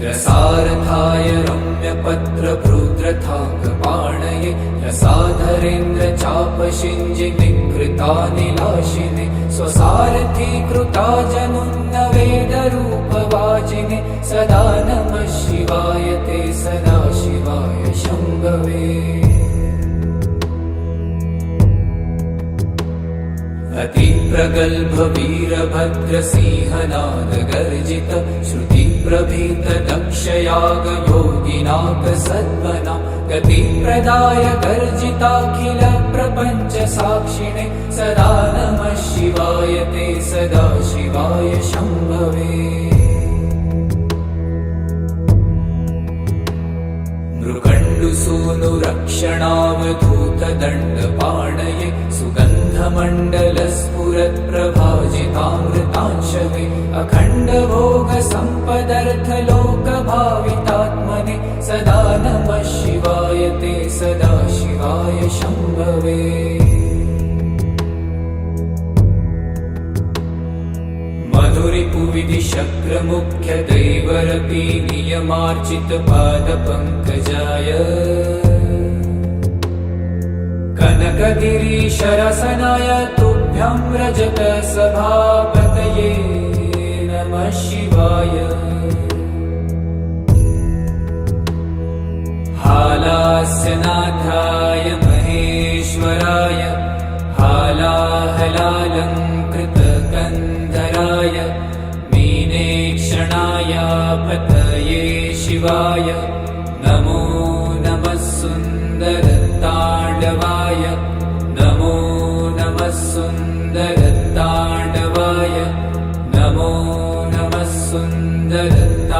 रसारथाय रम्यपत्रभृद्रथाकपाणये रसाधरेन्द्रचापशिञ्जिनिकृतानिलाशिने स्वसारथीकृता जनुन्नवेदरूपवाजिने सदा नमः शिवाय ते सदा शिवाय शम्भवे। अतिप्रगल्भवीरभद्रसिंहनादगर्जित श्रुतिप्रभीतदक्षयागयोगिनाथसद्मना गतिप्रदाय गर्जिताखिल प्रपञ्चसाक्षिणे सदा नमः शिवाय ते सदा शिवाय शम्भवे। मृकण्डुसूनुरक्षणावधूतदण्डपाणये सुगन्धमण्डलस्फुरत्प्रभाजितामृतांशवे अखण्डभोगसम्पदर्थलोकभावितात्मने सदा नमः शिवाय ते सदा शिवाय शम्भवे। मधुरिपुविधिशक्रमुख्यदैवरपि नियमार्चितपादपङ्कजाय कनकगिरीशरसनाय तुभ्यं रजतसभापतये नमः शिवाय। हालास्यनाथाय महेश्वराय हालाहलालङ्कृतकन्धराय मीनेक्षणाय पतये शिवाय नमो नमः सुन्दरताण्डवाय नमो नमः सुन्दरताण्डवाय नमो नमः सुन्दरताण्डवाय।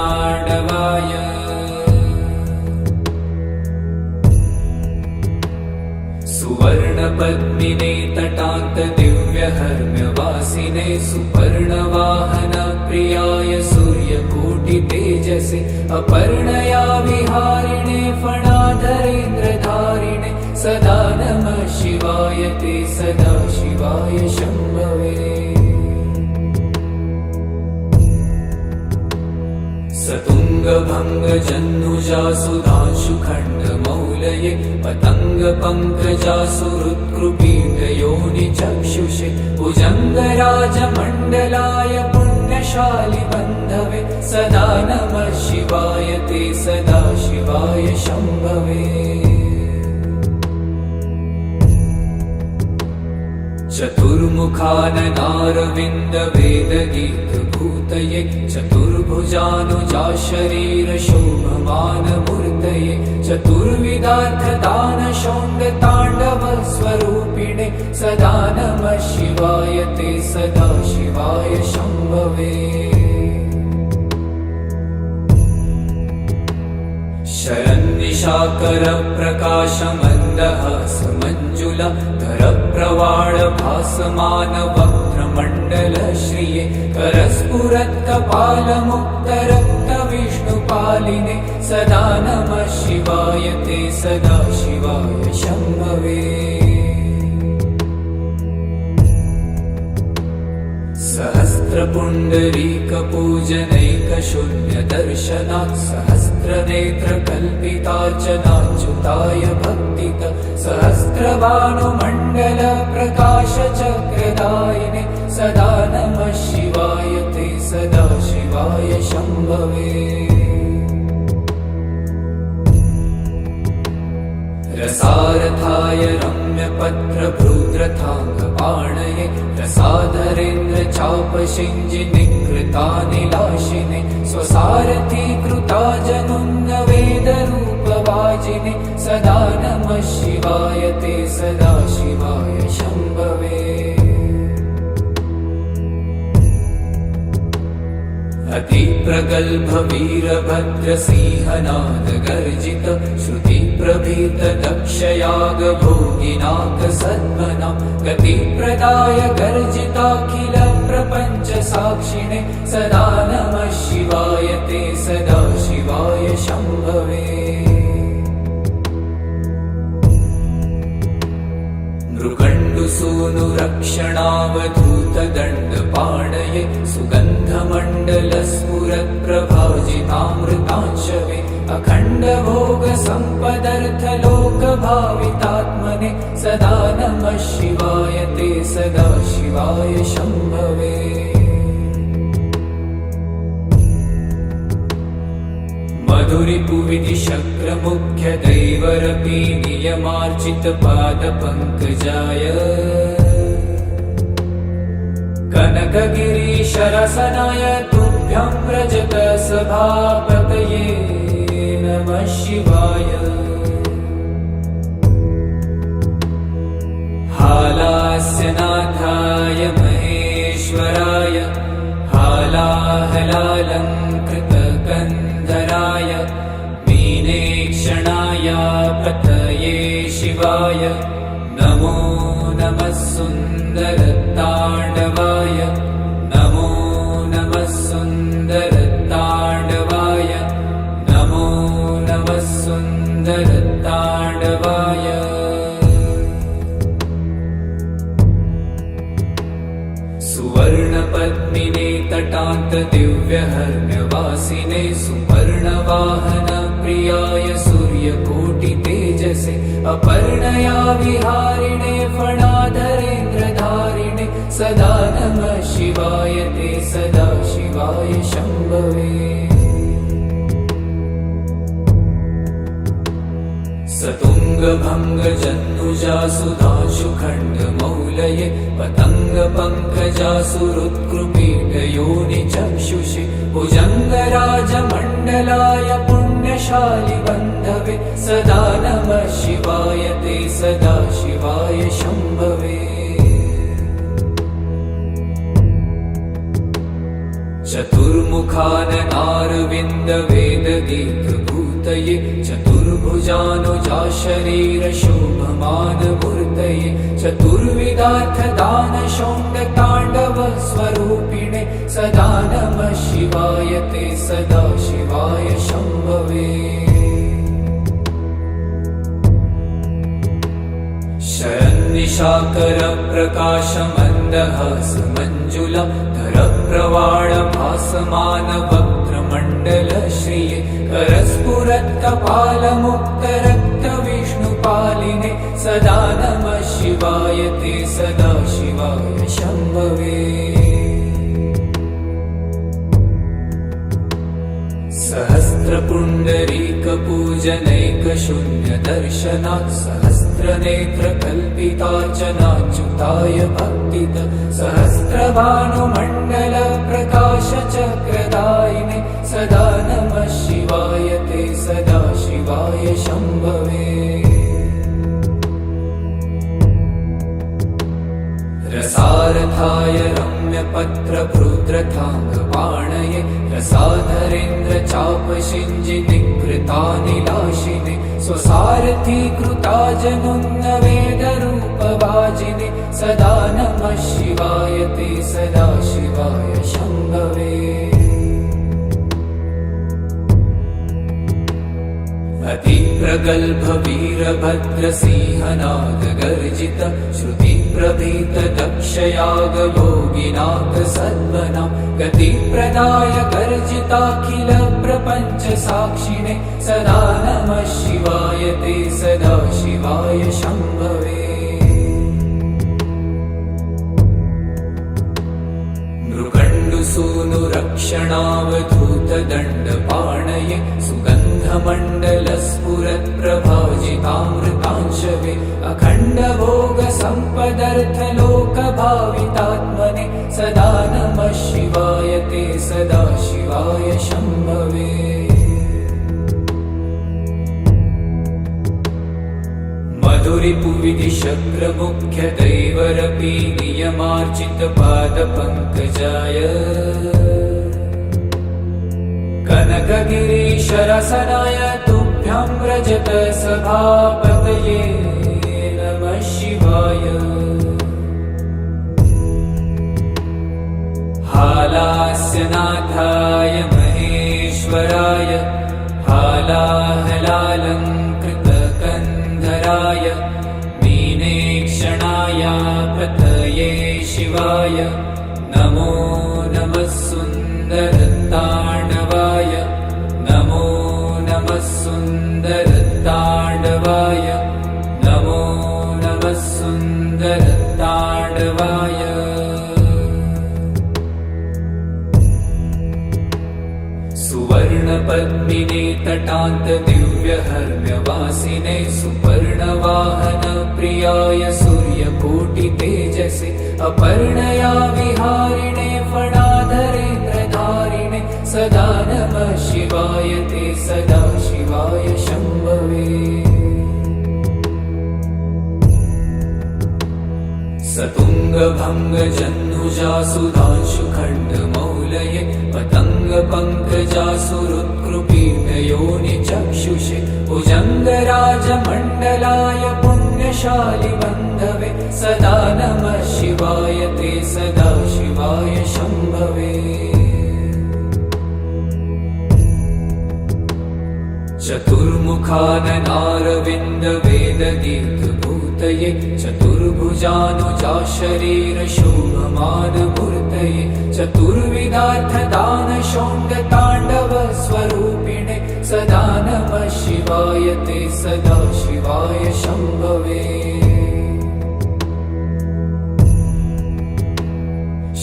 सुवर्णपद्मिने तटा तटान्त दिव्यहर्म्यवासिने सुपर्णवाहन प्रियाय सूर्यकोटितेजसे अपर्णया विहारिणे फणाधरेन्द्रधारिणे सदा नमः शिवाय ते सदा शिवाय शम्भवे सतुङ्गभङ्गजन्नुजा सुधांशुखण्डमौलये पतङ्गपङ्कजासुहृत्कृपीठयोनिचक्षुषे भुजङ्गराजमण्डलाय पुण्यशालि बन्धवे सदा नमः शिवाय ते सदा शिवाय शम्भवे चतुर्मुखाननारविन्दवेदगीतभूतये चतुर्भुजानुजा शरीरशोभमानमूर्तये चतुर्विधार्थदानशौण्डताण्डवस्वरूपिणे सदा नमः शिवाय ते सदा शिवाय शम्भवे शरन्निशाकरप्रकाशमन्दहासमञ्जुला धरप्रवाळभासमानवक्त्रमण्डलश्रिये करस्फुरत्कपालमुक्तरक्तविष्णुपालिने सदा नमः शिवाय ते सदा शिवाय शम्भवे सहस्रपुण्डरीकपूजनैकशून्यदर्शनात् सहस्रनेत्रकल्पितार्चनाच्युताय भक्तित सहस्रभानुमण्डलप्रकाशचक्रदायिने सदा नमः शिवाय ते सदा शिवाय शम्भवे रसारथाय रम्यपत्रभृद्रथाङ्गपाणये रसाधरेन्द्रचापशिञ्जिनिकृतानिलाशिने स्वसारथीकृता जनुन्नवेदरूपवाजिने सदा नमः शिवाय ते सदा शिवाय शम्भवे अतिप्रगल्भवीरभद्रसिंहनादगर्जित श्रुतिप्रभीतदक्षयागभोगिनाकसद्मना गतिप्रदाय गर्जिताखिल प्रपञ्चसाक्षिणे सदा नमः शिवाय ते सदा शिवाय शम्भवे मृगण्डुसूनुरक्षणावधूतदण्डपाणये सुगन्धमण्डलस्फुरत्प्रभाजितामृतांशवे अखण्डभोगसम्पदर्थलोकभावितात्मने सदा नमः शिवाय ते सदा शिवाय शम्भवे मधुरिपुविधिशक्रमुख्यदैवरपि नियमार्चितपादपङ्कजाय कनकगिरीशरसनाय तुभ्यं व्रजतसभापतये नमः शिवाय हालास्यनाथाय महेश्वराय हालाहलालङ्कृतकन्धराय मीनेक्षणाय पतये शिवाय नमो नमः सुन्दरताण्डवाय नमो नमः सुन्दरताण्डवाय नमो नमः सुन्दरताण्डवाय सुवर्णपद्मिने तटान्त दिव्यहर्म्यवासिने सुपर्णवाहन प्रियाय सूर्यकोटितेजसे अपर्णया विहारिणे फणाधरेन्द्रधारिणे सदा नमः शिवाय ते सदा शिवाय शम्भवे सतुङ्गभङ्गजन्नुजा सुधांशुखण्डमौलये पतङ्गपङ्कजासुहृत्कृपीठयोनिचक्षुषे भुजङ्गराजमण्डलाय पुण्यशालि बन्धवे सदा नमः शिवाय ते सदा शिवाय शम्भवे चतुर्मुखाननारविन्दवेदगीतभूतये चतुर्भुजानुजा शरीर शोभमानमूर्तये चतुर्विधार्थदानशौण्डताण्डव स्वरूपिणे सदा नमः शिवाय ते सदा शिवाय शम्भवे शरन्निशाकर प्रकाशमन्दहास मञ्जुला धरप्रवाळ भासमान वक्त्रमण्डल श्रिये करस्फुरत्कपालमुक्तरक्त विष्णुपालिने सदा नमः शिवाय ते सदा शिवाय शम्भवे सहस्रपुण्डरीकपूजनैकशून्यदर्शनात् सहस्रनेत्रकल्पितार्चनाच्युताय भक्तित सहस्रभानुमण्डलप्रकाशचक्रदायिने सदा नमः शिवाय ते सदा शिवाय शम्भवे रसारथाय रम्यपत्रभृद्रथाङ्गपाणये रसाधरेन्द्रचापशिञ्जिनिकृतानिलाशिने स्वसारथीकृता जनुन्नवेदरूपवाजिने सदा नमः शिवाय ते सदा शिवाय शम्भवे अतिप्रगल्भ वीरभद्रसिंहनाद गर्जित श्रुतिप्रभीत दक्षयागभोगिनाथ सद्मना गतिप्रदाय गर्जिताखिल प्रपञ्च साक्षिणे सदा नमः शिवाय ते सदा शिवाय शम्भवे सूनुरक्षणावधूतदण्डपाणये सुगन्धमण्डलस्फुरत्प्रभाजितामृतांशवे अखण्डभोगसम्पदर्थलोकभावितात्मने सदा नमः शिवाय ते सदा शिवाय शम्भवे मधुरिपुविधिशक्रमुख्यदैवरपि नियमार्चितपादपङ्कजाय कनकगिरीशरसनाय तुभ्यं व्रजत सभापतये नमः शिवाय हालास्यनाथाय महेश्वराय हालाहलालङ्कृतकन्धराय मीनेक्षणाय पतये शिवाय नमो नमः सुन्दरताण्डवाय नमो नमः सुन्दरताण्डवाय नमो नमः सुन्दरताण्डवाय सुवर्णपद्मिने तटान्त दिव्यहर्म्यवासिने सुपर्णवाहन प्रियाय सूर्यकोटितेजसे अपर्णया विहारिणे फणाधरेन्द्रधारिणे सदा नमः शिवाय ते सदा शिवाय शम्भवे सतुङ्गभङ्गजह्नुजासुधांशुखण्डमौलये पतङ्गपङ्कजासुरुत्कृपीठयोनिचक्षुषे भुजङ्गराजमण्डलाय पुण्यशालिबन्धवे सदा नमः शिवाय ते सदा शिवाय शम्भवे चतुर्मुखाननारविन्दवेददीर्घभूतये चतुर्भुजानुजा शरीर शोभमानमूर्तये चतुर्विधार्थदानशौण्डताण्डव स्वरूपिणे सदा नमः शिवाय ते सदा शिवाय शम्भवे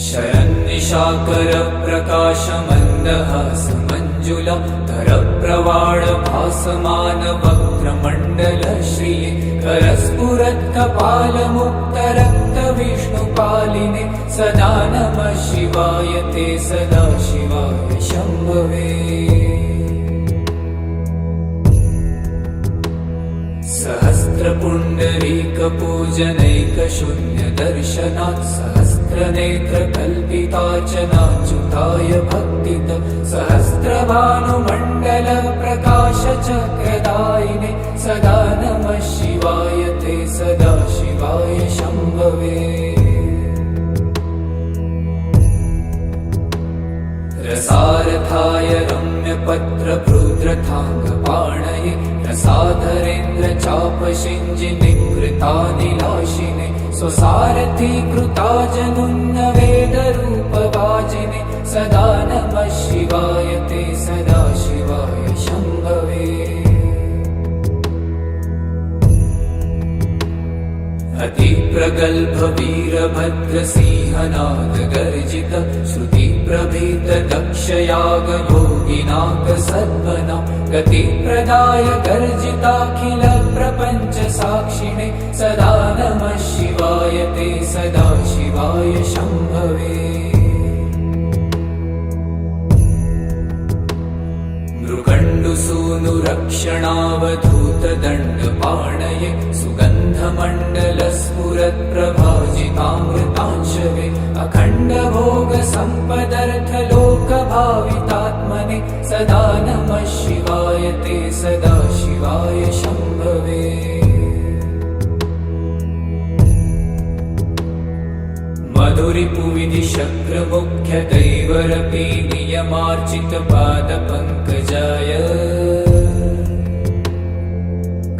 शरन्निशाकर प्रकाशमन्दहास मञ्जुला धरप्रवाळ भासमान वक्त्रमण्डल श्रिये करस्फुरत्कपालमुक्तरक्त विष्णुपालिने सदा नमः शिवाय ते सदा शिवाय शम्भवे सहस्र सहस्रपुण्डरीकपूजनैकशून्यदर्शनात् सहस्रनेत्रकल्पितार्चनाच्युताय भक्तित सहस्रभानुमण्डलप्रकाशचक्रदायिने सदा नमः शिवाय ते सदा शिवाय शम्भवे। रसारथाय रम्यपत्रभृद्रथाङ्गपाणये रसाधरेन्द्रचापशिञ्जिनिकृतानिलाशिने स्वसारथीकृताजनुन्नवेदरूपवाजिने सदा नमः शिवाय ते सदा शिवाय शम्भवे। अतिप्रगल्भ वीरभद्रसिंहनाद गर्जित श्रुतिप्रभीत दक्षयागभोगिनाक सद्मना गतिप्रदाय गर्जिताखिल प्रपञ्च साक्षिणे सदा नमः शिवाय ते सदा शिवाय शम्भवे। मृकण्डुसूनुरक्षणावधूतदण्डपाणये सुगन्धमण्डलस्फुरत्प्रभाजितामृतांशवे अखण्डभोगसम्पदर्थलोकभावितात्मने सदा नमः शिवाय ते सदा शिवाय शम्भवे। मधुरिपुविधिशक्रमुख्यदैवरपि नियमार्चितपादपङ्कजाय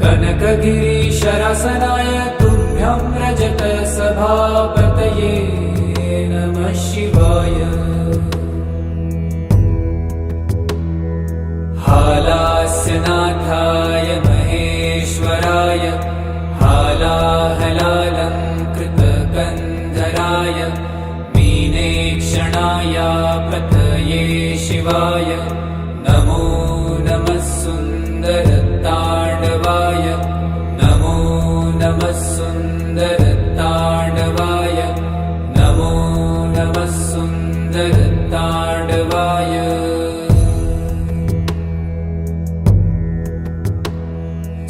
कनकगिरीशरसनाय तुभ्यं रजतसभापतये नमः शिवाय। हालास्यनाथाय महेश्वराय हालाहलालङ्कृतकन्धराय मीनेक्षणाय पतये शिवाय नमो नमः सुन्दरताण्डवाय नमो नमः सुन्दरताण्डवाय नमो नमः सुन्दरताण्डवाय।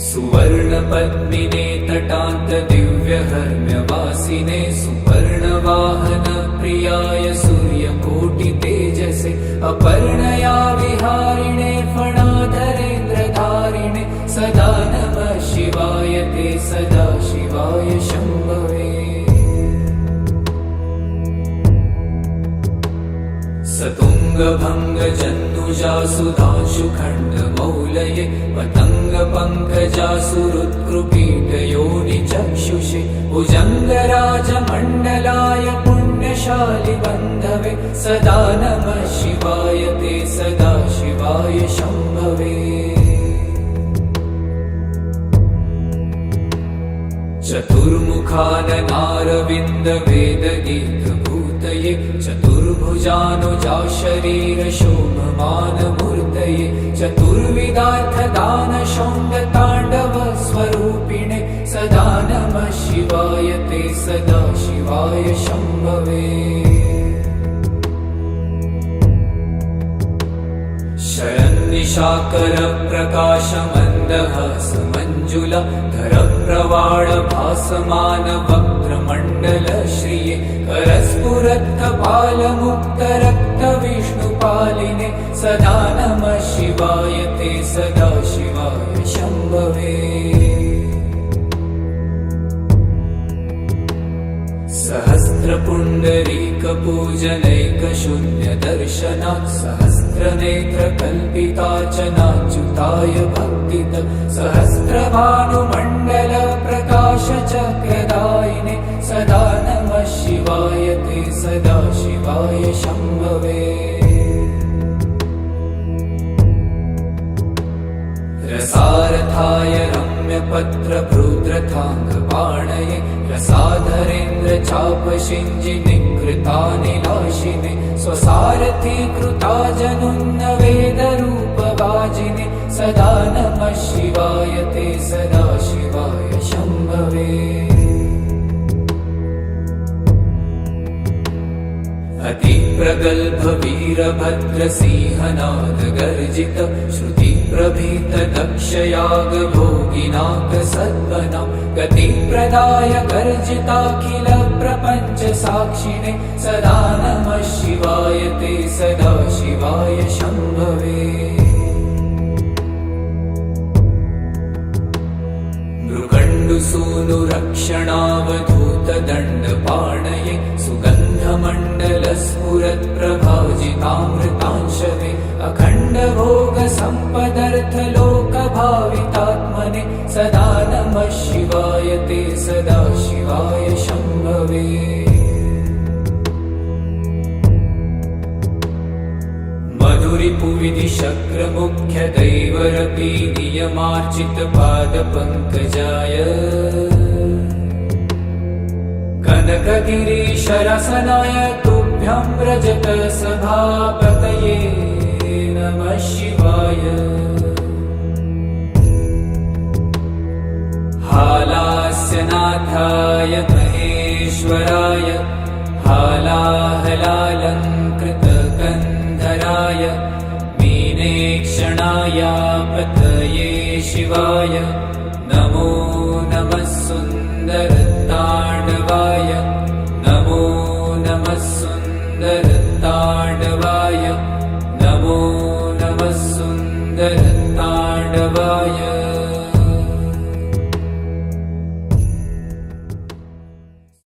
सुवर्णपद्मिने तटान्तदिव्यहर्म्यवासिने सुपर्णवाहनप्रियाय सूर्यकोटितेजसे अपर्णया विहारिणे फणाधरेन्द्रधारिणे सदा नमः शिवाय ते सदा शिवाय शम्भवे। सतुङ्गभङ्गजन्नुजासुधांशुखण्डमौलये पतङ्गपङ्कजासुहृत्कृपीठयोनिचक्षुषे भुजङ्गराजमण्डलाय पुण्यशालिबन्धवे सदा नमः शिवाय ते सदा शिवाय शम्भवे। चतुर्मुखाननारविन्दवेदगीतभूतये चतुर्भुजानुजाशरीरशोभमानमूर्तये चतुर्विधार्थदानशौण्डताण्डवस्वरूपिणे सदा नमः शिवाय ते सदा शिवाय शम्भवे। शरन्निशाकरप्रकाशमन्दहासमञ्जुला धरप्रवाळभासमानवक्त्रमण्डलश्रिये करस्फुरत्कपालमुक्तरक्तविष्णुपालिने सदा नमः शिवाय ते सदा शिवाय शम्भवे। सहस्रपुण्डरीकपूजनैकशून्यदर्शनात् सहस्रनेत्रकल्पितार्चनाच्युताय भक्तित सहस्रभानुमण्डलप्रकाशचक्रदायिने सदा नमः शिवाय ते सदा शिवाय शम्भवे। रसारथाय रम्यपत्रभृद्रथाङ्गपाणये रसाधरेन्द्रचापशिञ्जिनिकृतानिलाशिने स्वसारथीकृताजनुन्नवेदरूपवाजिने सदा नमः शिवाय ते सदा शिवाय शम्भवे। अतिप्रगल्भ वीरभद्रसिंहनाद गर्जित श्रुति प्रभीतदक्षयागभोगिनाथ सद्वना गतिप्रदाय गर्जिताखिल प्रपञ्च साक्षिणे सदा नमः शिवाय ते सदा शिवाय शम्भवे मृकण्डुसूनुरक्षणावधूतदण्डपाणये सुगन्धमण्डलस्फुरत्प्रभाजितामृतांशवे अखण्डभोगसम्पदर्थलोकभावितात्मने सदा नमः शिवाय ते सदा शिवाय शम्भवे मधुरिपुविधिशक्रमुख्यदैवरपि नियमार्चितपादपङ्कजाय कनकगिरीशरसनाय तुभ्यं व्रजतसभापतये नमः शिवाय हालास्यनाथाय महेश्वराय हालाहलालङ्कृतकन्धराय मीनेक्षणाय पतये शिवाय